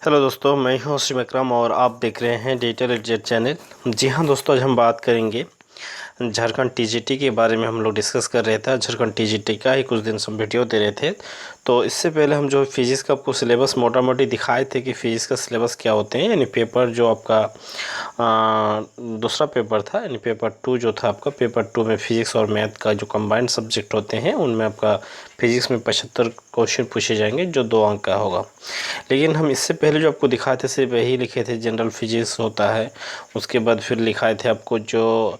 Hello दोस्तों, मैं हूं श्री विक्रम और आप देख रहे हैं डिजिटल एडजेट चैनल। जी हां दोस्तों, आज हम बात करेंगे झारखंड टीजीटी के बारे में। हम लोग डिस्कस कर रहे थे, झारखंड टीजीटी का ही कुछ दिन से वीडियो दे रहे थे। तो इससे पहले हम जो फिजिक्स का आपको सिलेबस मोटा मोटी दिखाए थे कि फिजिक्स का सिलेबस क्या होते हैं, यानी पेपर जो आपका दूसरा पेपर था, यानी पेपर 2 जो था आपका, पेपर 2 में फिजिक्स और मैथ का जो कंबाइंड सब्जेक्ट होते हैं उनमें आपका फिजिक्स में 75 क्वेश्चन पूछे जाएंगे जो 2 अंक का होगा। लेकिन हम इससे पहले जो आपको दिखाए थे सिर्फ यही लिखे थे जनरल फिजिक्स होता है, उसके बाद फिर लिखाए थे आपको जो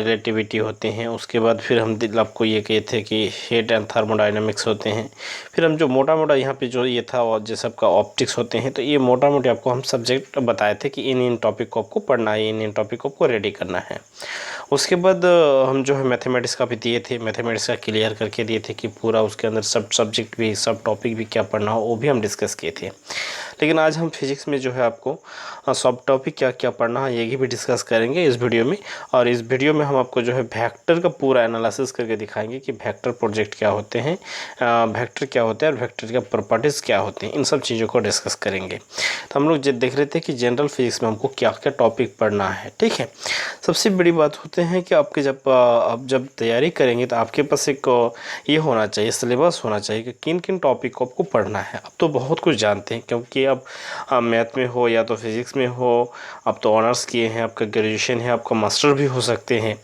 रिलेटिविटी होते हैं, उसके बाद फिर हम आपको ये कहे थे कि हीट एंड थर्मोडाइनमिक्स होते हैं। फिर हम जो मोटा मोटा यहाँ पे जो ये था और जैसे आपका ऑप्टिक्स होते हैं, तो ये मोटा मोटी आपको हम सब्जेक्ट बताए थे कि इन टॉपिक को आपको पढ़ना है, इन टॉपिक को आपको रेडी करना है। उसके बाद हम जो है मैथमेटिक्स का भी दिए थे, मैथमेटिक्स का क्लियर करके दिए थे कि पूरा उसके अंदर सब सब्जेक्ट भी, सब टॉपिक भी क्या पढ़ना हो वो भी हम डिस्कस किए थे। लेकिन आज हम फिजिक्स में जो है आपको सब टॉपिक क्या क्या पढ़ना है ये भी डिस्कस करेंगे इस वीडियो में। और इस वीडियो में हम आपको जो है वेक्टर का पूरा एनालिसिस करके दिखाएंगे कि वेक्टर प्रोजेक्ट क्या होते हैं, वेक्टर क्या होते हैं और वेक्टर का प्रॉपर्टीज़ क्या होते हैं, इन सब चीज़ों को डिस्कस करेंगे। तो हम लोग देख रहे थे कि जनरल फिजिक्स में हमको क्या क्या टॉपिक पढ़ना है। ठीक है, सबसे बड़ी बात होते हैं कि आपके आप जब तैयारी करेंगे तो आपके पास एक ये होना चाहिए, सिलेबस होना चाहिए कि किन किन टॉपिक को आपको पढ़ना है। अब तो बहुत कुछ जानते हैं, क्योंकि अब मैथ में हो या तो फिज़िक्स में हो, अब तो ऑनर्स किए हैं, आपका ग्रेजुएशन है, आपका मास्टर भी हो सकते हैं,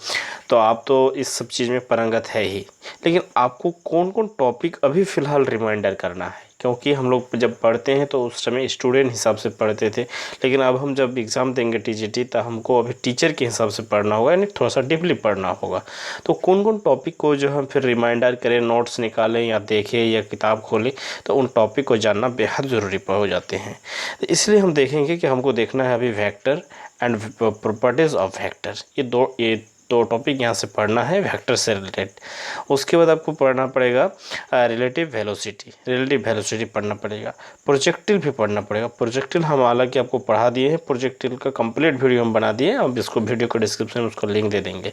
तो आप तो इस सब चीज़ में पारंगत है ही। लेकिन आपको कौन कौन टॉपिक अभी फ़िलहाल रिमाइंडर करना है, क्योंकि हम लोग जब पढ़ते हैं तो उस समय स्टूडेंट हिसाब से पढ़ते थे, लेकिन अब हम जब एग्ज़ाम देंगे टीजीटी तो हमको अभी टीचर के हिसाब से पढ़ना होगा, यानी थोड़ा सा डीपली पढ़ना होगा। तो कौन कौन टॉपिक को जो हम फिर रिमाइंडर करें, नोट्स निकालें या देखें या किताब खोलें, तो उन टॉपिक को जानना बेहद ज़रूरी हो जाते हैं। तो इसलिए हम देखेंगे कि हमको देखना है अभी vector and properties of vector, ये दो टॉपिक यहाँ से पढ़ना है वेक्टर से रिलेटेड। उसके बाद आपको पढ़ना पड़ेगा रिलेटिव वेलोसिटी पढ़ना पड़ेगा, प्रोजेक्टिल भी पढ़ना पड़ेगा। प्रोजेक्टिल हम हालांकि आपको पढ़ा दिए हैं, प्रोजेक्टिल का कंप्लीट वीडियो हम बना दिए हैं, अब इसको वीडियो को डिस्क्रिप्शन में उसको लिंक दे देंगे,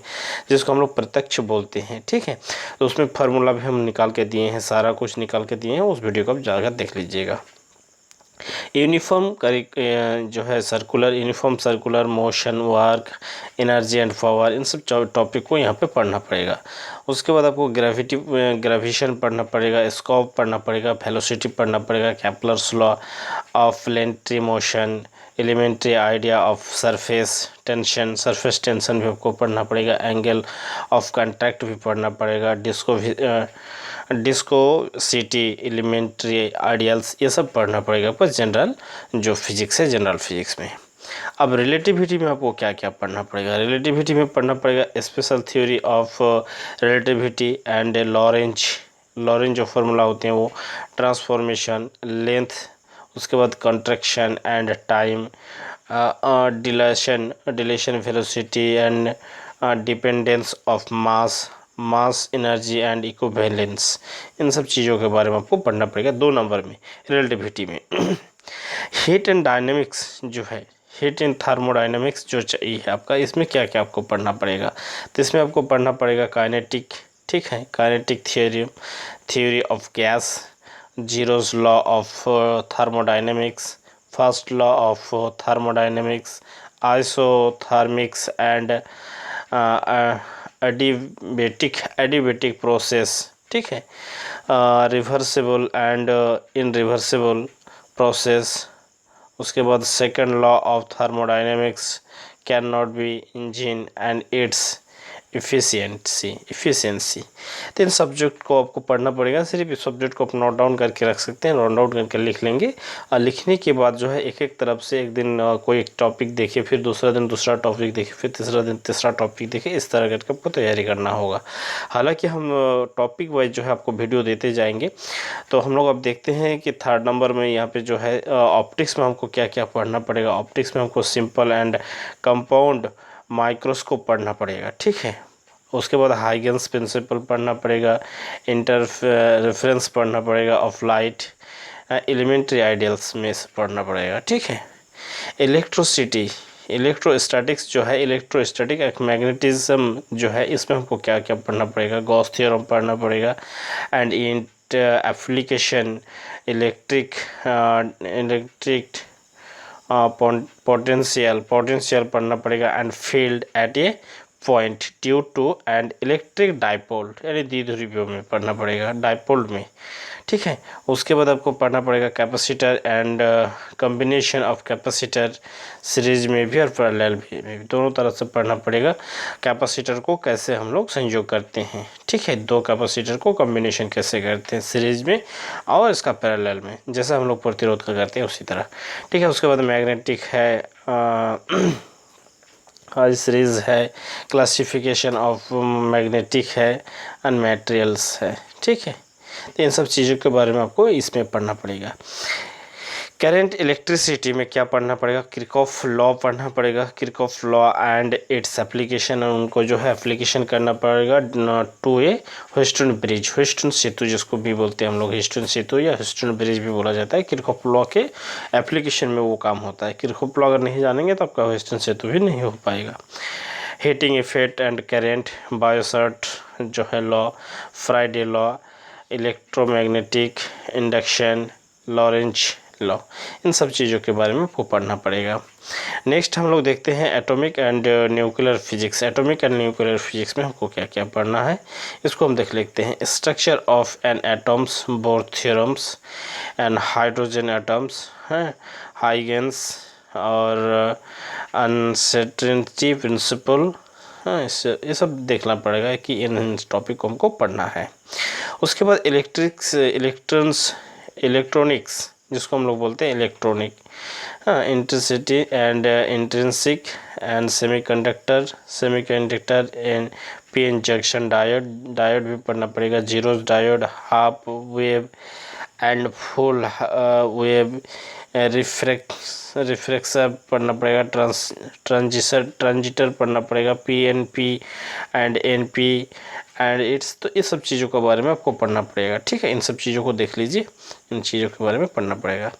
जिसको हम लोग प्रत्यक्ष बोलते हैं। ठीक है, तो उसमें फार्मूला भी हम निकाल के दिए हैं, सारा कुछ निकाल के दिए हैं, उस वीडियो को आप जाकर देख लीजिएगा। यूनिफॉर्म जो है uniform circular motion, work, energy and power, इन सब टॉपिक को यहाँ पे पढ़ना पड़ेगा। उसके बाद आपको ग्रेविटेशन पढ़ना पड़ेगा, स्कोप पढ़ना पड़ेगा, वेलोसिटी पढ़ना पड़ेगा, Kepler's law of planetary motion, elementary idea of surface tension भी आपको पढ़ना पड़ेगा, एंगल ऑफ कांटेक्ट भी पढ़ना पड़ेगा, डिस्कोसिटी, एलिमेंट्री आइडियल्स, ये सब पढ़ना पड़ेगा आपको जनरल जो फिजिक्स है, जनरल फिजिक्स में। अब रिलेटिविटी में आपको क्या क्या पढ़ना पड़ेगा? रिलेटिविटी में पढ़ना पड़ेगा special theory of relativity and Lorentz जो फार्मूला होते हैं वो, ट्रांसफॉर्मेशन, लेंथ, उसके बाद contraction and time, dilation velocity and dependence of mass energy and equivalence, इन सब चीज़ों के बारे में आपको पढ़ना पड़ेगा 2 नंबर में रिलेटिविटी में। हीट एंड डायनेमिक्स जो है, हीट एंड थर्मोडाइनमिक्स जो चाहिए है आपका, इसमें क्या क्या आपको पढ़ना पड़ेगा? तो इसमें आपको पढ़ना पड़ेगा काइनेटिक, ठीक है, kinetic theory of gas, zeroth law of thermodynamics, first law of thermodynamics, isothermal and adiabatic process, ठीक है, रिवर्सिबल एंड इनरिवर्सिबल प्रोसेस। उसके बाद second law of thermodynamics, can not be engine and its efficiency. तो इन subject को आपको पढ़ना पड़ेगा। सिर्फ इस सब्जेक्ट को आप नोट डाउन करके रख सकते हैं, नोट डाउन करके लिख लेंगे, और लिखने के बाद जो है एक एक तरफ से एक दिन कोई एक टॉपिक देखे, फिर दूसरा दिन दूसरा टॉपिक देखे, फिर तीसरा दिन तीसरा टॉपिक देखे, इस तरह करके आपको तैयारी करना होगा। हालांकि हम टॉपिक वाइज जो है आपको वीडियो देते जाएंगे। तो हम लोग अब देखते हैं कि 3rd नंबर में यहाँ पे जो है ऑप्टिक्स में हमको क्या क्या पढ़ना पड़ेगा। ऑप्टिक्स में हमको सिंपल एंड कंपाउंड माइक्रोस्कोप पढ़ना पड़ेगा, ठीक है। उसके बाद हाइगेंस प्रिंसिपल पढ़ना पड़ेगा, इंटरफेरेंस पढ़ना पड़ेगा ऑफ लाइट, एलिमेंट्री आइडियल्स में से पढ़ना पड़ेगा, ठीक है। इलेक्ट्रोस्टैटिक्स जो है, इलेक्ट्रोस्टैटिक एक मैग्नेटिज्म जो है, इसमें हमको क्या क्या पढ़ना पड़ेगा? गॉस थ्योरम पढ़ना पड़ेगा एंड एप्लीकेशन इलेक्ट्रिक पोटेंशियल पढ़ना पड़ेगा, and field at a point due to and electric dipole, यानी द्विध्रुवियों में पढ़ना पड़ेगा, डाइपोल में, ठीक है। उसके बाद आपको पढ़ना पड़ेगा capacitor and combination of capacitor, series में भी और पैरेलल में भी, दोनों तरह से पढ़ना पड़ेगा। कैपेसिटर को कैसे हम लोग संयोग करते हैं, ठीक है, दो कैपेसिटर को कॉम्बिनेशन कैसे करते हैं सीरीज में और इसका पैरेलल में, जैसा हम लोग प्रतिरोध का करते हैं उसी तरह, ठीक है। उसके बाद मैग्नेटिक है, आज सीरीज है, क्लासिफिकेशन ऑफ मैग्नेटिक है, एंड मटेरियल्स है, ठीक है। तो इन सब चीज़ों के बारे में आपको इसमें पढ़ना पड़ेगा। करंट इलेक्ट्रिसिटी में क्या पढ़ना पड़ेगा, किरचॉफ लॉ पढ़ना पड़ेगा, Kirchhoff law and its application, उनको जो है एप्लीकेशन करना पड़ेगा to a Wheatstone bridge, Wheatstone सेतु जिसको भी बोलते हैं हम लोग, ह्यूस्टन सेतु या ह्यूस्टन ब्रिज भी बोला जाता है। किरचॉफ लॉ के एप्लीकेशन में वो काम होता है। किरचॉफ लॉ अगर नहीं जानेंगे तो आपका ह्यूस्टन सेतु भी नहीं हो पाएगा। Heating effect and current, Biot Savart जो है law, Faraday law, electromagnetic induction, Lorentz law, इन सब चीज़ों के बारे में आपको पढ़ना पड़ेगा। नेक्स्ट हम लोग देखते हैं atomic and nuclear physics. Atomic and nuclear physics में हमको क्या क्या पढ़ना है, इसको हम देख लेते हैं। Structure of an atoms, Bohr theorems and hydrogen atoms हैं, हाइगेंस और अनसर्टेनिटी प्रिंसिपल, हाँ, ये सब देखना पड़ेगा कि इन टॉपिक को हमको पढ़ना है। उसके बाद इलेक्ट्रॉनिक्स जिसको हम लोग बोलते हैं इलेक्ट्रॉनिक, हाँ, intercity and intrinsic and semiconductor and P N junction diode भी पढ़ना पड़ेगा, zeros diode, half wave and full wave, रिफ्लेक्सर पढ़ना पड़ेगा, ट्रांजिटर पढ़ना पड़ेगा, PNP and NP and it's, तो इस सब चीज़ों के बारे में आपको पढ़ना पड़ेगा, ठीक है। इन सब चीज़ों को देख लीजिए, इन चीज़ों के बारे में पढ़ना पड़ेगा।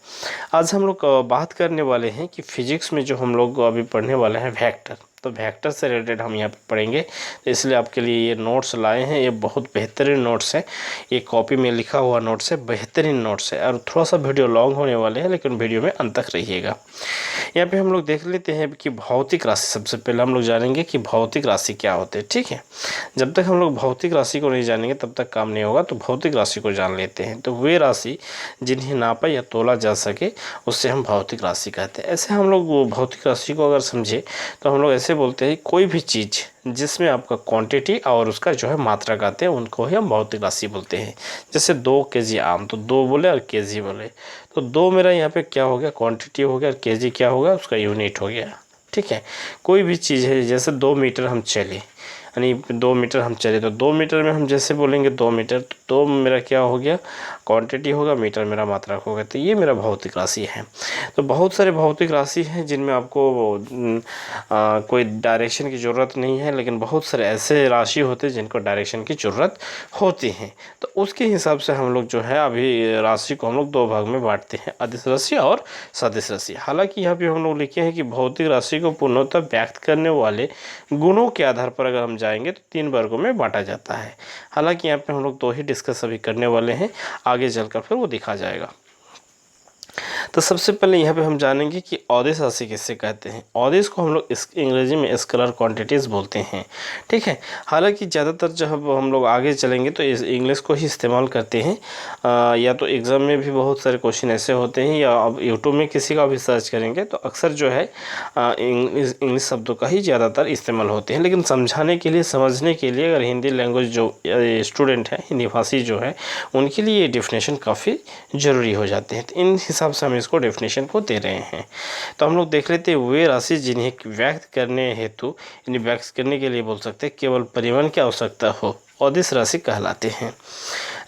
आज हम लोग बात करने वाले हैं कि फिजिक्स में जो हम लोग अभी पढ़ने वाले हैं वेक्टर, तो वेक्टर से रिलेटेड हम यहाँ पे पढ़ेंगे, तो इसलिए आपके लिए ये नोट्स लाए हैं। ये बहुत बेहतरीन नोट्स हैं, ये कॉपी में लिखा हुआ नोट्स है, बेहतरीन नोट्स है, और थोड़ा सा वीडियो लॉन्ग होने वाले हैं, लेकिन वीडियो में अंत तक रहिएगा। यहाँ पे हम लोग देख लेते हैं कि भौतिक राशि, सबसे पहले हम लोग जानेंगे कि भौतिक राशि क्या होते हैं, ठीक है। जब तक हम लोग भौतिक राशि को नहीं जानेंगे तब तक काम नहीं होगा, तो भौतिक राशि को जान लेते हैं। तो वे राशि जिन्हें नापा या तोला जा सके उससे हम भौतिक राशि कहते हैं। ऐसे हम लोग भौतिक राशि को अगर समझे तो हम लोग ऐसे बोलते हैं, कोई भी चीज़ जिसमें आपका क्वांटिटी और उसका जो है मात्रा कहते हैं, उनको ही हम भौतिक राशि बोलते हैं। जैसे 2 केजी आम, तो 2 बोले और केजी बोले, तो 2 मेरा यहाँ पे क्या हो गया, क्वांटिटी हो गया, और केजी क्या होगा, उसका यूनिट हो गया, ठीक है। कोई भी चीज़ है, जैसे 2 मीटर हम चले, यानी 2 मीटर हम चले, तो 2 मीटर में हम जैसे बोलेंगे 2 मीटर, तो 2 मेरा क्या हो गया, क्वांटिटी होगा, मीटर मेरा मात्रा होगा, तो ये मेरा भौतिक राशि है। तो बहुत सारे भौतिक राशि हैं जिनमें आपको कोई डायरेक्शन की ज़रूरत नहीं है, लेकिन बहुत सारे ऐसे राशि होते हैं जिनको डायरेक्शन की ज़रूरत होती है। तो उसके हिसाब से हम लोग जो है अभी राशि को हम लोग 2 भाग में बांटते हैं, अदिश राशि और सदिश राशि। हालांकि यहाँ पे हम लोग लिखे हैं कि भौतिक राशि को पूर्णतः व्यक्त करने वाले गुणों के आधार पर अगर हम जाएंगे तो 3 वर्गों में बांटा जाता है। हालांकि यहाँ पे हम लोग 2 ही डिस्कस अभी करने वाले हैं, आगे चलकर फिर वो दिखा जाएगा। तो सबसे पहले यहाँ पे हम जानेंगे कि अदिश राशि किससे कहते हैं। अदिश को हम लोग अंग्रेजी में स्केलर क्वांटिटीज़ बोलते हैं, ठीक है। हालांकि ज़्यादातर जब हम लोग आगे चलेंगे तो इस इंग्लिश को ही इस्तेमाल करते हैं, या तो एग्ज़ाम में भी बहुत सारे क्वेश्चन ऐसे होते हैं, या अब यूट्यूब में किसी का भी सर्च करेंगे तो अक्सर जो है इंग्लिश शब्दों का ही ज़्यादातर इस्तेमाल होते हैं। लेकिन समझाने के लिए, समझने के लिए, अगर हिंदी लैंग्वेज जो स्टूडेंट है, हिंदी भाषी जो है, उनके लिए ये डेफिनेशन काफ़ी ज़रूरी हो जाते हैं। तो इन हिसाब से हम इसको डेफिनेशन को दे रहे हैं। तो हम लोग देख लेते हैं, वे राशि जिन्हें व्यक्त करने हेतु, इन्हें व्यक्त करने के लिए बोल सकते हैं केवल परिमाण की आवश्यकता हो, अदिश राशि कहलाते हैं।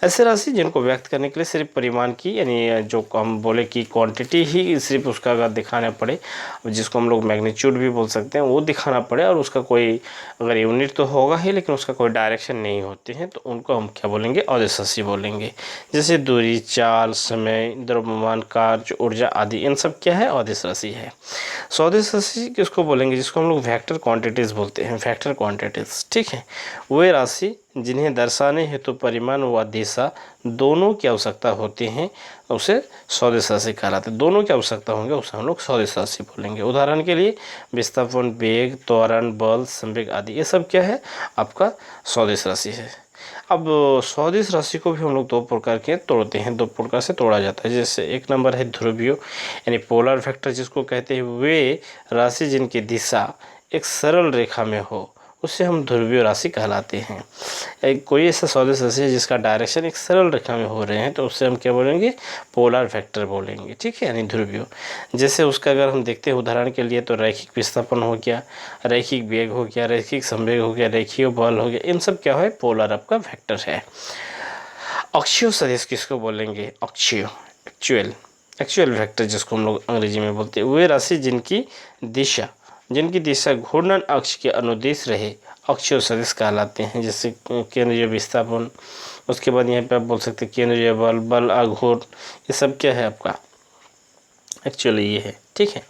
ऐसे राशि जिनको व्यक्त करने के लिए सिर्फ परिमाण की, यानी जो हम बोले कि क्वांटिटी ही सिर्फ उसका अगर दिखाना पड़े, जिसको हम लोग मैग्नीट्यूड भी बोल सकते हैं, वो दिखाना पड़े, और उसका कोई अगर यूनिट तो होगा ही लेकिन उसका कोई डायरेक्शन नहीं होते हैं, तो उनको हम क्या बोलेंगे, अदिश राशि बोलेंगे। जैसे दूरी, चाल, समय, द्रव्यमान, कार्य, ऊर्जा आदि, इन सब क्या है, अदिश राशि है। सदिश राशि किसको बोलेंगे, जिसको हम लोग वेक्टर क्वांटिटीज़ बोलते हैं, वेक्टर क्वांटिटीज़, ठीक है। वे राशि जिन्हें दर्शाने हेतु परिमाण व दिशा दोनों की आवश्यकता होती हैं उसे सदिश राशि कहलाते हैं। दोनों की आवश्यकता होंगे उसे हम लोग सदिश राशि बोलेंगे। उदाहरण के लिए विस्थापन, वेग, त्वरण, बल, संवेग आदि, ये सब क्या है आपका सदिश राशि है। अब सदिश राशि को भी हम लोग दो प्रकार के तोड़ते हैं, दो प्रकार से तोड़ा जाता है। जैसे एक नंबर है ध्रुवीय यानी पोलर वेक्टर जिसको कहते हैं, वे राशि जिनकी दिशा एक सरल रेखा में हो उससे हम ध्रुवीय राशि कहलाते हैं। कोई ऐसा सदिश राशि है जिसका डायरेक्शन एक सरल रेखा में हो रहे हैं तो उससे हम क्या बोलेंगे, पोलर वेक्टर बोलेंगे, ठीक है, यानी ध्रुवीय। जैसे उसका अगर हम देखते हैं उदाहरण के लिए तो रैखिक विस्थापन हो गया, रैखिक वेग हो गया, रैखिक संवेग हो गया, रेखीय बल हो गया, इन सब क्या है पोलर आपका वेक्टर है। अक्षीय सदिश किसको बोलेंगे, अक्षीय, एक्चुअल वेक्टर जिसको हम लोग अंग्रेजी में बोलते हैं, वे राशि जिनकी दिशा घूर्णन अक्ष के अनुदिश रहे अक्षीय सदिश कहलाते हैं। जैसे केंद्रीय विस्थापन, उसके बाद यहाँ पे आप बोल सकते हैं केंद्रीय बल, बल आघूर्ण, ये सब क्या है आपका एक्चुअली ये है, ठीक है।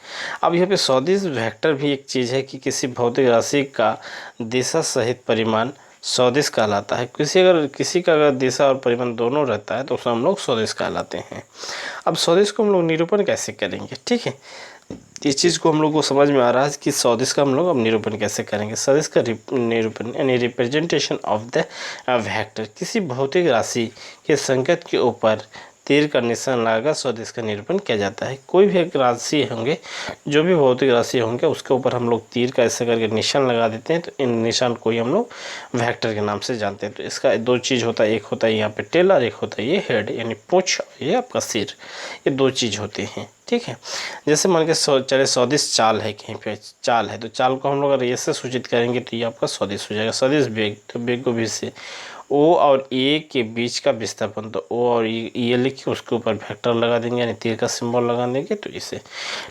अब यहाँ पे सदिश वेक्टर भी एक चीज़ है कि किसी भौतिक राशि का दिशा सहित परिमाण सदिश कहलाता है। किसी का अगर दिशा और परिमाण दोनों रहता है तो उसे हम लोग सदिश कहलाते हैं। अब सदिश को हम लोग निरूपण कैसे करेंगे, ठीक है, इस चीज़ को हम लोग को समझ में आ रहा है कि सदिश का हम लोग अब निरूपण कैसे करेंगे। सदिश का निरूपण यानी रिप्रेजेंटेशन ऑफ द वेक्टर, किसी भौतिक राशि के संकेत के ऊपर तीर का निशान लगाकर सदिश का निरूपण किया जाता है। कोई भी एक राशि होंगे, जो भी भौतिक राशि होंगे उसके ऊपर हम लोग तीर का ऐसे करके निशान लगा देते हैं तो इन निशान को ही हम लोग वेक्टर के नाम से जानते हैं। तो इसका दो चीज़ होता है, एक होता है यहाँ पे टेल और एक होता है ये हेड यानी पूंछ, ये आपका सिर, ये दो चीज़ होते हैं, ठीक है। जैसे मान के चले सदिश चाल है, कहीं पे चाल है तो चाल को हम लोग अगर ऐसे सूचित करेंगे तो ये आपका सदिश हो जाएगा। सदिश वेग, तो वेग को भी से ओ और ए के बीच का विस्थापन, तो ओ और ये लिख के उसके ऊपर वेक्टर लगा देंगे यानी तीर का सिंबल लगा देंगे तो इसे,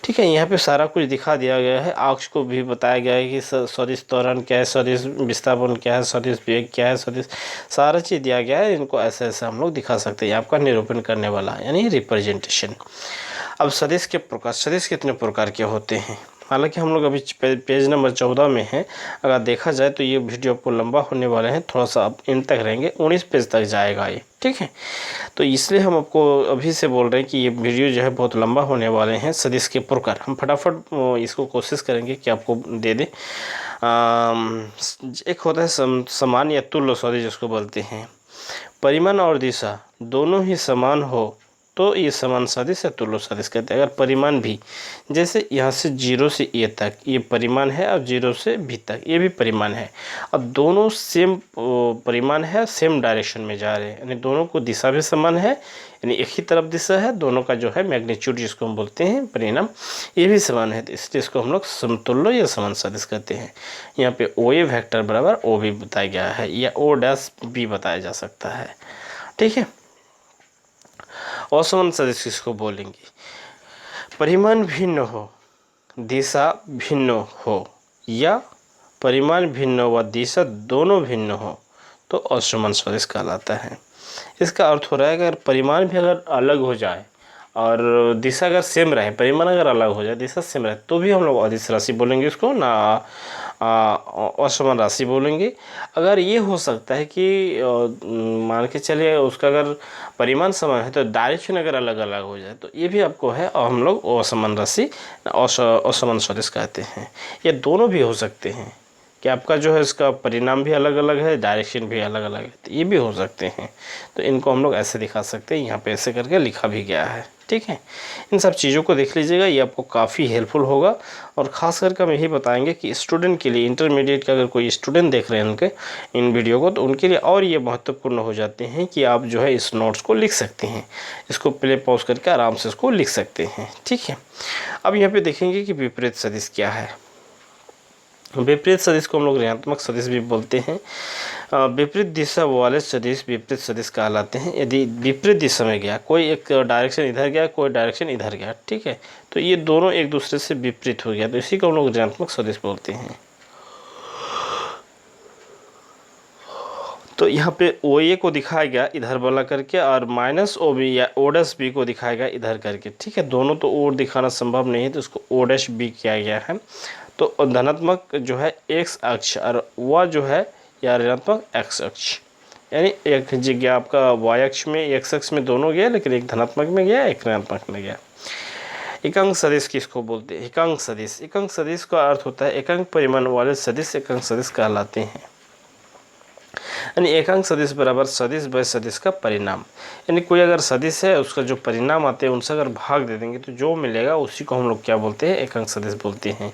ठीक है। यहाँ पे सारा कुछ दिखा दिया गया है। अक्ष को भी बताया गया है कि सदिश त्वरण क्या है, सदिश विस्थापन क्या है, सदिश वेग क्या है, सदिश सारा चीज़ दिया गया है। इनको ऐसे ऐसे हम लोग दिखा सकते हैं, आपका निरूपण करने वाला यानी रिप्रेजेंटेशन। अब सदिश के प्रकार, सदिश कितने प्रकार के होते हैं, हालांकि हम लोग अभी पेज नंबर 14 में हैं। अगर देखा जाए तो ये वीडियो आपको लंबा होने वाला है, थोड़ा सा आप इन तक रहेंगे, 19 पेज तक जाएगा ये, ठीक है। तो इसलिए हम आपको अभी से बोल रहे हैं कि ये वीडियो जो है बहुत लंबा होने वाले हैं। सदिश के प्रकार हम फटाफट इसको कोशिश करेंगे कि आपको दे दें। एक होता है समान या तुल्य सदिश जिसको बोलते हैं, परिमाण और दिशा दोनों ही समान हो तो ये समान सदिश या तुल्य सदिश कहते हैं। अगर परिमाण भी, जैसे यहाँ से 0 से ए तक ये परिमाण है और 0 से बी तक ये भी परिमाण है, अब दोनों सेम परिमाण है, सेम डायरेक्शन में जा रहे हैं यानी दोनों को दिशा भी समान है, यानी एक ही तरफ दिशा है, दोनों का जो है मैग्नीट्यूड जिसको हम बोलते हैं परिणाम ये भी समान है, तो इसलिए इसको हम लोग समतुल्य या समान सदिश कहते हैं। यहाँ पे ओ ए वेक्टर बराबर ओ बी बताया गया है या ओ डैश बी बताया जा सकता है, ठीक है। असमान सदिश किसको बोलेंगे, परिमाण भिन्न हो, दिशा भिन्न हो या परिमाण भिन्न व दिशा दोनों भिन्न हो तो असमान सदिश कहलाता है। इसका अर्थ हो रहा है कि अगर परिमाण भी अगर अलग हो जाए और दिशा अगर सेम रहे, परिमाण अगर अलग हो जाए, दिशा सेम रहे तो भी हम लोग अदिश राशि बोलेंगे इसको, ना असमान राशि बोलेंगे। अगर ये हो सकता है कि मान के चलिए उसका अगर परिमाण समान है तो डायरेक्शन अगर अलग अलग हो जाए तो ये भी आपको है और हम लोग असमान राशि असमान सदिश कहते हैं। ये दोनों भी हो सकते हैं कि आपका जो है इसका परिणाम भी अलग अलग है, डायरेक्शन भी अलग अलग है, तो ये भी हो सकते हैं। तो इनको हम लोग ऐसे दिखा सकते हैं, यहाँ पे ऐसे करके लिखा भी गया है, ठीक है। इन सब चीज़ों को देख लीजिएगा, ये आपको काफ़ी हेल्पफुल होगा। और ख़ास करके हम यही बताएंगे कि स्टूडेंट के लिए, इंटरमीडिएट का अगर कोई स्टूडेंट देख रहे हैं उनके इन वीडियो को, तो उनके लिए और ये महत्वपूर्ण हो जाते हैं कि आप जो है इस नोट्स को लिख सकते हैं, इसको प्ले पॉज करके आराम से इसको लिख सकते हैं, ठीक है। अब यहाँ पर देखेंगे कि विपरीत सदिश क्या है। विपरीत सदिश को हम लोग ऋणात्मक सदिश भी बोलते हैं। विपरीत दिशा वाले सदिश विपरीत सदिश कहलाते हैं। यदि विपरीत दिशा में गया, कोई एक डायरेक्शन इधर गया, कोई डायरेक्शन इधर गया, ठीक है, तो ये दोनों एक दूसरे से विपरीत हो गया, तो इसी को हम लोग ऋणात्मक सदिश बोलते हैं। तो यहाँ पे ओ ए को दिखाया गया इधर वाला करके और माइनस ओ बी या ओ डैश बी को दिखाया गया इधर करके, ठीक है। दोनों तो और दिखाना संभव नहीं है तो उसको ओ डैश बी किया गया है। तो धनात्मक जो है एक्स अक्ष और वह जो है या ऋणात्मक एक्स अक्ष, यानी एक जगह आपका वाई अक्ष में एक्स अक्ष में दोनों गया, लेकिन एक धनात्मक में गया एक ऋणात्मक में गया। एकांक सदिश किसको बोलते हैं? एकांक सदिश। एकांक सदिश का अर्थ होता है एकांक परिमाण वाले सदिश एकांक सदिश कहलाते हैं। यानी एकांक सदिश बराबर सदिश बाय सदिश का परिणाम। यानी कोई अगर सदिश है उसका जो परिणाम आते हैं उनसे अगर भाग दे देंगे तो जो मिलेगा उसी को हम लोग क्या बोलते हैं? एकांक सदिश बोलते हैं।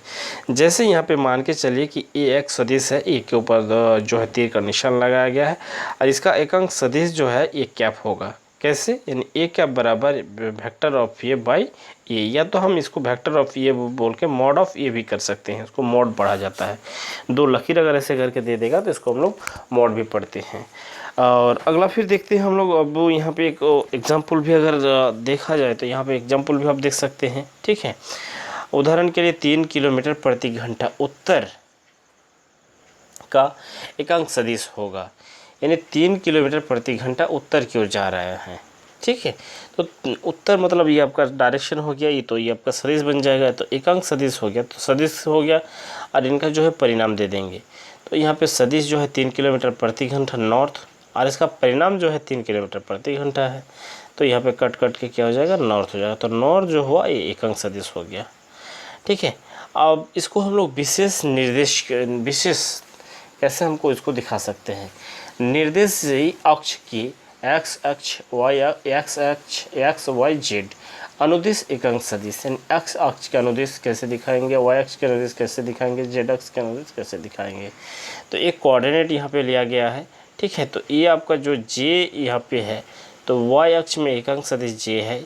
जैसे यहाँ पे मान के चलिए कि ए एक सदिश है, ए के ऊपर जो है तीर का निशान लगाया गया है और इसका एकांक सदिश जो है ए कैप होगा। कैसे? यानी ए कैप बराबर वेक्टर ऑफ ए बाई ए, या तो हम इसको वेक्टर ऑफ ए बोल के मॉड ऑफ ए भी कर सकते हैं, इसको मॉड पढ़ा जाता है। दो लकीर अगर ऐसे करके दे देगा तो इसको हम लोग मॉड भी पढ़ते हैं। और अगला फिर देखते हैं हम लोग। अब यहाँ पे एक एग्जाम्पल भी अगर देखा जाए तो यहाँ पे एग्जाम्पल भी आप देख सकते हैं। ठीक है, उदाहरण के लिए 3 किलोमीटर प्रति घंटा उत्तर का एकांक सदिश होगा। यानी 3 किलोमीटर प्रति घंटा उत्तर की ओर जा रहे हैं। ठीक है, तो उत्तर मतलब ये आपका डायरेक्शन हो गया, ये तो ये आपका सदिश बन जाएगा, तो एकांक सदिश हो गया, तो सदिश हो गया और इनका जो है परिणाम दे देंगे। तो यहाँ पे सदिश जो है 3 किलोमीटर प्रति घंटा नॉर्थ, और इसका परिणाम जो है 3 किलोमीटर प्रति घंटा है, तो यहाँ पे कट कट के क्या हो जाएगा? नॉर्थ हो जाएगा। तो नॉर्थ जो हुआ ये एकांक सदिश हो गया। ठीक है, अब इसको हम लोग विशेष कैसे हमको इसको दिखा सकते हैं? निर्देशीय अक्ष की एक्स अक्ष एक्स वाई जेड अनुदिश एकांक सदिश। यानी एक्स अक्ष के अनुदिश कैसे दिखाएंगे, वाई अक्ष के अनुदिश कैसे दिखाएंगे, जेड अक्ष के अनुदिश कैसे दिखाएंगे? तो एक कोऑर्डिनेट यहाँ पे लिया गया है। ठीक है, तो ये आपका जो जे यहाँ पे है, तो वाई अक्ष में एकांक सदिश जे है,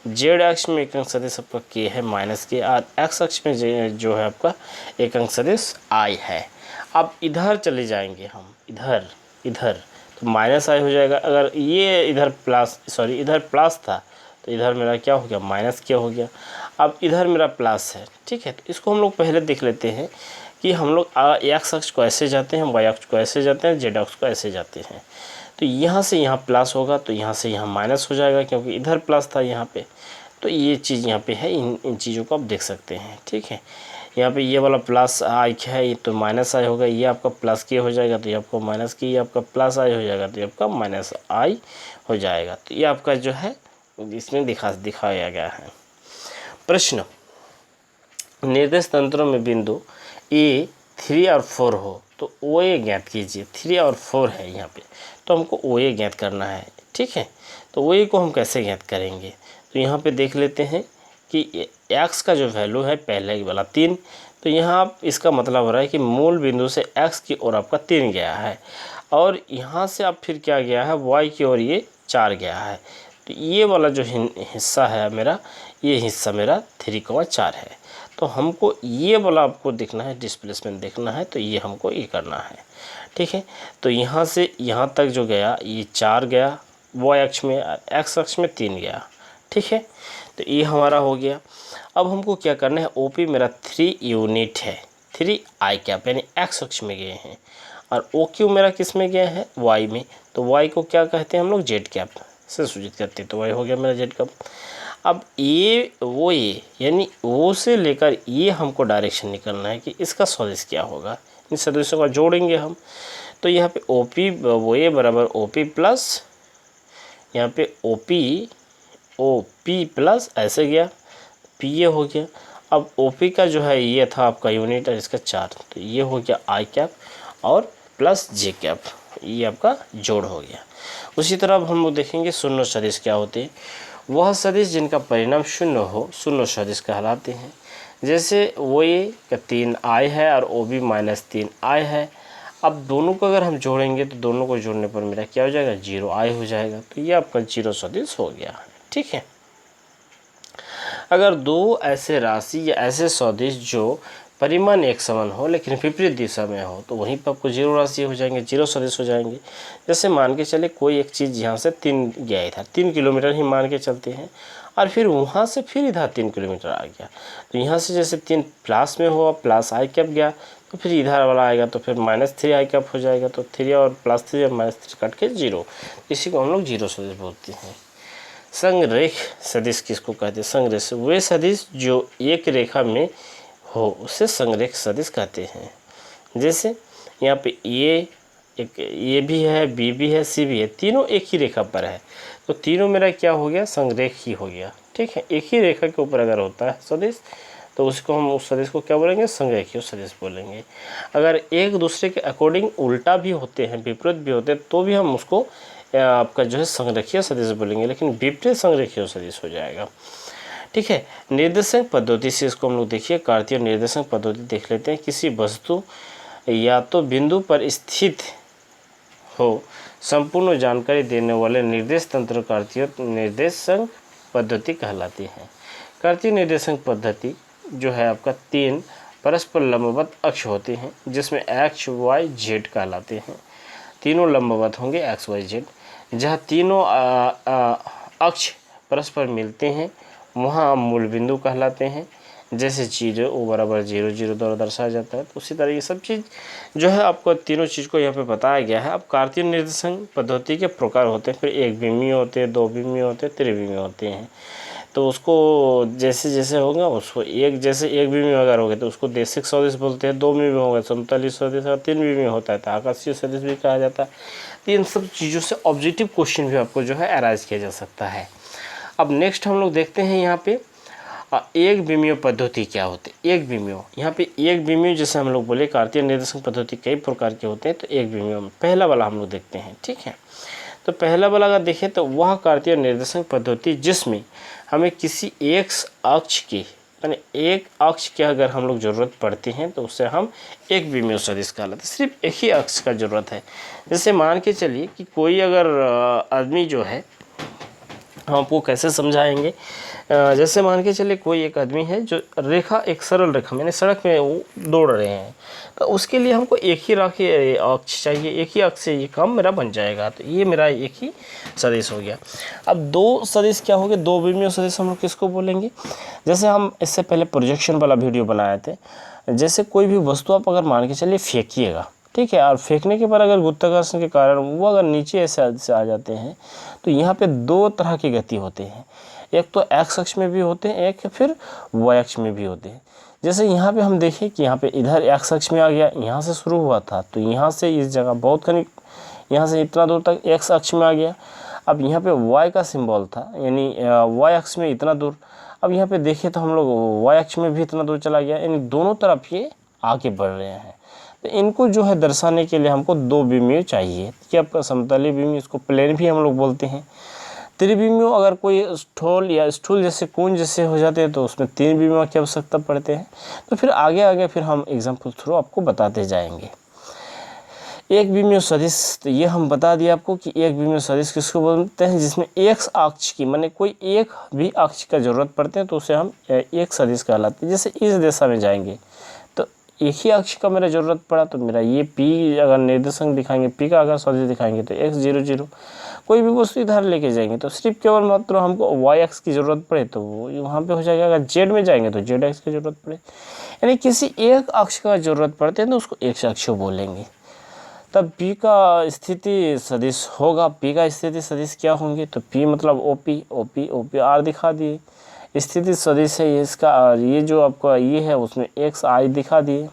जेड अक्ष में एकांक सदिश आपका के है माइनस के, और एक्स अक्ष में जो है आपका एकांक सदिश आई है। अब इधर चले जाएंगे हम, इधर तो माइनस आई हो जाएगा। अगर ये इधर इधर प्लस था तो इधर मेरा क्या हो गया? माइनस क्या हो गया? अब इधर मेरा प्लस है। ठीक है, तो इसको हम लोग पहले देख लेते हैं कि हम लोग एक्स अक्ष को ऐसे जाते हैं, वाई अक्ष को ऐसे जाते हैं, जेड अक्ष को ऐसे जाते हैं। तो यहाँ से यहाँ प्लस होगा तो यहाँ से यहाँ माइनस हो जाएगा, क्योंकि इधर प्लस था यहाँ पे। तो ये चीज़ यहाँ पे है, इन चीज़ों को आप देख सकते हैं। ठीक है, यहाँ पे ये वाला प्लस आई है, ये तो माइनस आई होगा, ये आपका प्लस के हो जाएगा तो ये आपको माइनस की, ये आपका प्लस आई हो जाएगा तो ये आपका माइनस आई हो जाएगा। तो ये आपका जो है इसमें दिखाया गया है। प्रश्न, निर्देश तंत्रों में बिंदु ए 3 और 4 हो तो ओ ए ज्ञात कीजिए। 3 और 4 है यहाँ पे, तो हमको ओ ए ज्ञात करना है। ठीक है, तो ओ ए को हम कैसे ज्ञात करेंगे? तो यहाँ पे देख लेते हैं कि एक्स का जो वैल्यू है पहले वाला 3, तो यहाँ आप इसका मतलब हो रहा है कि मूल बिंदु से एक्स की ओर आपका 3 गया है, और यहाँ से आप फिर क्या गया है? वाई की ओर ये 4 गया है। तो ये वाला जो हिस्सा है मेरा, ये हिस्सा मेरा 3,4 है। तो हमको ये वाला आपको देखना है, डिस्प्लेसमेंट देखना है, तो ये हमको ये करना है। ठीक है, तो यहाँ से यहाँ तक जो गया ये 4 गया वाई अक्ष में, एक्स अक्ष में 3 गया। ठीक है, तो ये हमारा हो गया। अब हमको क्या करना है? ओपी मेरा 3 यूनिट है, 3 आई कैप यानी एक्स अक्ष में गए हैं, और ओ क्यू मेरा किस में गया है? वाई में। तो वाई को क्या कहते हैं हम लोग? जेड कैप से सूचित करते हैं, तो वाई हो गया मेरा जेड कैप। अब ये वो ये यानी ओ से लेकर ये हमको डायरेक्शन निकलना है कि इसका सदिश क्या होगा। इन सदिशों का जोड़ेंगे हम, तो यहाँ पे ओ पी वो ए बराबर ओ पी प्लस, यहाँ पे ओ पी प्लस ऐसे गया, पी ये हो गया। अब ओ पी का जो है ये था आपका यूनिट है इसका 4, तो ये हो गया आई कैप और प्लस जे कैप, ये आपका जोड़ हो गया। उसी तरह अब हम लोग देखेंगे शून्य सदिश क्या होते हैं। वह सदिश जिनका परिणाम शून्य हो शून्य सदिश कहलाते हैं। जैसे वो ये का 3 आई है और ओ बी माइनस 3 आई है। अब दोनों को अगर हम जोड़ेंगे तो दोनों को जोड़ने पर मेरा क्या हो जाएगा? 0 आई हो जाएगा। तो ये आपका 0 सदिश हो गया। ठीक है, अगर दो ऐसे राशि या ऐसे सदिश जो परिमाण एक समान हो लेकिन विपरीत दिशा में हो तो वहीं पर आपको 0 राशि हो जाएंगे, 0 सदिश हो जाएंगे। जैसे मान के चले कोई एक चीज़ यहाँ से 3 गया, इधर 3 किलोमीटर ही मान के चलते हैं, और फिर वहाँ से फिर इधर 3 किलोमीटर आ गया। तो यहाँ से जैसे 3 प्लस में हुआ, प्लस आई कैप गया, तो फिर इधर वाला आएगा तो फिर -3 आई कैप हो जाएगा। तो 3 और +3 और -3 कट के 0, इसी को हम लोग 0 सदिश बोलते हैं। संरेख सदिश किसको कहते हैं? संरेख वे सदिश जो एक रेखा में हो उसे संरेख सदिश कहते हैं। जैसे यहाँ पे ये एक ए भी है, बी भी है, सी भी है, तीनों एक ही रेखा पर है, तो तीनों मेरा क्या हो गया, संरेखी हो गया। ठीक है, एक ही रेखा के ऊपर अगर होता है सदिश तो उसको हम उस सदिश को क्या बोलेंगे, संरेखीय सदिश बोलेंगे। अगर एक दूसरे के अकॉर्डिंग उल्टा भी होते हैं, विपरीत भी होते हैं, तो भी हम उसको आपका जो है संरेखीय सदिश बोलेंगे, लेकिन विपरीत संरेखीय सदिश हो जाएगा। ठीक है, निर्देशांक पद्धति से इसको हम लोग देखिए कार्तीय निर्देशांक पद्धति देख लेते हैं। किसी वस्तु या तो बिंदु पर स्थित हो संपूर्ण जानकारी देने वाले निर्देश तंत्र कार्तीय निर्देशांक पद्धति कहलाती है। कार्तीय निर्देशांक पद्धति जो है आपका 3 परस्पर लंबवत अक्ष होते हैं, जिसमें एक्स वाई जेड कहलाते हैं। तीनों लंबवत होंगे एक्स वाई जेड। जहाँ तीनों अक्ष परस्पर मिलते हैं वहाँ मूल बिंदु कहलाते हैं। जैसे 0 ओ बराबर 0 0 द्वारा दर्शाया जाता है, तो उसी तरह ये सब चीज़ जो है आपको तीनों चीज़ को यहाँ पे बताया गया है। अब कार्तीय निर्देशांक पद्धति के प्रकार होते हैं, फिर एक बिंदु होते हैं, दो बिंदु होते हैं, त्रिबिंदु होते हैं। तो उसको जैसे जैसे होगा उसको जैसे एक बिंदु अगर हो गया तो उसको देशिक सदिश बोलते हैं, 2 बिंदु होगा समतलीय सदिश, और 3 बिंदु होता है तो आकाशीय सदिश भी कहा जाता है। तो इन सब चीज़ों से ऑब्जेक्टिव क्वेश्चन भी आपको जो है अराइज किया जा सकता है। अब नेक्स्ट हम लोग देखते हैं यहाँ पे एक बिंदु पद्धति क्या होती है। एक बिंदु, यहाँ पे एक बिंदु जैसे हम लोग बोले कार्तीय निर्देशांक पद्धति कई प्रकार के होते हैं, तो एक बिंदु पहला वाला हम लोग देखते हैं। ठीक है, तो पहला वाला अगर देखें तो वह कार्तीय निर्देशांक पद्धति जिसमें हमें किसी एक अक्ष की यानी एक अक्ष की अगर हम लोग ज़रूरत पड़ती है तो उससे हम एक बिंदु सदिश कहलाते हैं। सिर्फ एक ही अक्ष का ज़रूरत है। जैसे मान के चलिए कि कोई अगर आदमी जो है, हम आपको कैसे समझाएंगे, जैसे मान के चलिए कोई एक आदमी है जो रेखा एक सरल रेखा मैंने सड़क में वो दौड़ रहे हैं, तो उसके लिए हमको एक ही अक्ष चाहिए, एक ही अक्ष से ये काम मेरा बन जाएगा। तो ये मेरा एक ही सदिश हो गया। अब दो सदिश क्या हो गए, दो बिंदु सदिश हम लोग किसको बोलेंगे। जैसे हम इससे पहले प्रोजेक्शन वाला वीडियो बनाए थे, जैसे कोई भी वस्तु आप अगर मान के चलिए फेंकिएगा, ठीक है, और फेंकने के बाद अगर गुरुत्वाकर्षण के कारण वो अगर नीचे ऐसे आ जाते हैं तो यहाँ पे दो तरह की गति होते हैं। एक तो एक्स अक्ष में भी होते हैं, एक फिर वाई अक्ष में भी होते हैं। जैसे यहाँ पे हम देखें कि यहाँ पे इधर एक्स अक्ष में आ गया, यहाँ से शुरू हुआ था तो यहाँ से इस जगह बहुत करीब यहाँ से इतना दूर तक एक्स अक्ष में आ गया। अब यहाँ पे वाई का सिंबल था, यानी वाई अक्ष में इतना दूर। अब यहाँ पे देखें तो हम लोग वाई अक्ष में भी इतना दूर चला गया, यानी दोनों तरफ ये आगे बढ़ रहे हैं। तो इनको जो है दर्शाने के लिए हमको दो बिंदु चाहिए, कि आपका समतलीय बिंदु, इसको प्लेन भी हम लोग बोलते हैं। त्रिबिंदु अगर कोई स्थूल या स्थूल जैसे कोण जैसे हो जाते हैं तो उसमें 3 बिंदुओं की आवश्यकता पड़ते हैं। तो फिर आगे फिर हम एग्जाम्पल थ्रू आपको बताते जाएंगे। एक बिंदु सदिश, तो ये हम बता दिया आपको कि एक बिंदु सदिश किसको बोलते हैं, जिसमें एक अक्ष की माने कोई एक भी अक्ष का जरूरत पड़ते हैं तो उसे हम एक सदिश कहलाते हैं। जैसे इस दिशा में जाएंगे तो एक ही अक्ष का मेरा ज़रूरत पड़ा, तो मेरा ये पी अगर निर्देशांक दिखाएंगे, पी का अगर सदिश दिखाएंगे तो x 0 0। कोई भी वस्तु इधर लेके जाएंगे तो सिर्फ केवल मात्र हमको वाई एक्स की ज़रूरत पड़े तो वो वहाँ पे हो जाएगा। अगर जेड में जाएंगे तो जेड एक्स की ज़रूरत पड़े, यानी किसी एक अक्ष का ज़रूरत पड़ते हैं तो उसको एक अक्ष बोलेंगे। तब पी का स्थिति सदिश होगा। पी का स्थिति सदिश क्या होंगे, तो पी मतलब ओपी, ओपी ओपी आर दिखा दिए। स्थिति सदिश है इसका, ये जो आपका ये है उसमें एक्स आई दिखा दिए।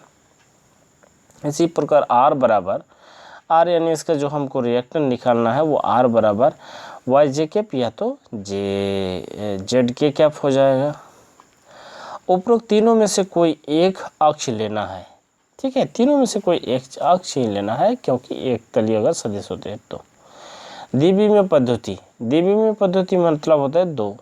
इसी प्रकार आर बराबर आर, यानी इसका जो हमको रिएक्टेंट निकालना है वो आर बराबर वाई जे कैप या तो जेड के कैप हो जाएगा। उपरोक्त तीनों में से कोई एक अक्ष लेना है। ठीक है, तीनों में से कोई एक अक्ष ही लेना है, क्योंकि एक तलीय अगर सदिश होते हैं तो। द्विविमीय पद्धति, द्विविमीय पद्धति मतलब होता है दो,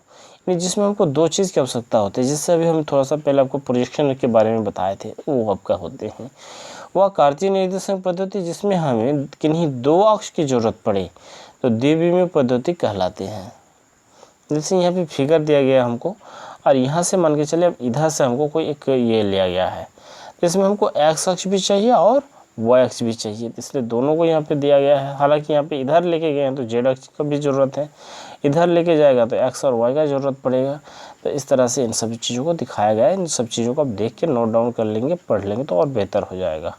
जिसमें हमको दो चीज़ की आवश्यकता होती है। जिससे अभी हम थोड़ा सा पहले आपको प्रोजेक्शन के बारे में बताए थे, वो आपका होते हैं। वह कार्तीय निर्देशांक पद्धति जिसमें हमें किन्हीं दो अक्ष की जरूरत पड़े तो द्विविमीय पद्धति कहलाते हैं। जैसे यहाँ पे फिगर दिया गया हमको, और यहाँ से मान के चले अब इधर से हमको कोई एक ये लिया गया है, इसमें हमको एक्स अक्ष भी चाहिए और वाई अक्ष भी चाहिए, इसलिए दोनों को यहाँ पे दिया गया है। हालांकि यहाँ पे इधर लेके गए हैं तो जेड अक्ष का भी ज़रूरत है, इधर लेके जाएगा तो एक्स और वाई का ज़रूरत पड़ेगा। तो इस तरह से इन सभी चीज़ों को दिखाया गया है। इन सब चीज़ों को आप देख के नोट डाउन कर लेंगे, पढ़ लेंगे तो और बेहतर हो जाएगा।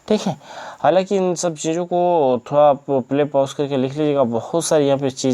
ठीक है, हालांकि इन सब चीज़ों को थोड़ा आप प्ले पॉज करके लिख लीजिएगा, बहुत सारी यहाँ पे चीज़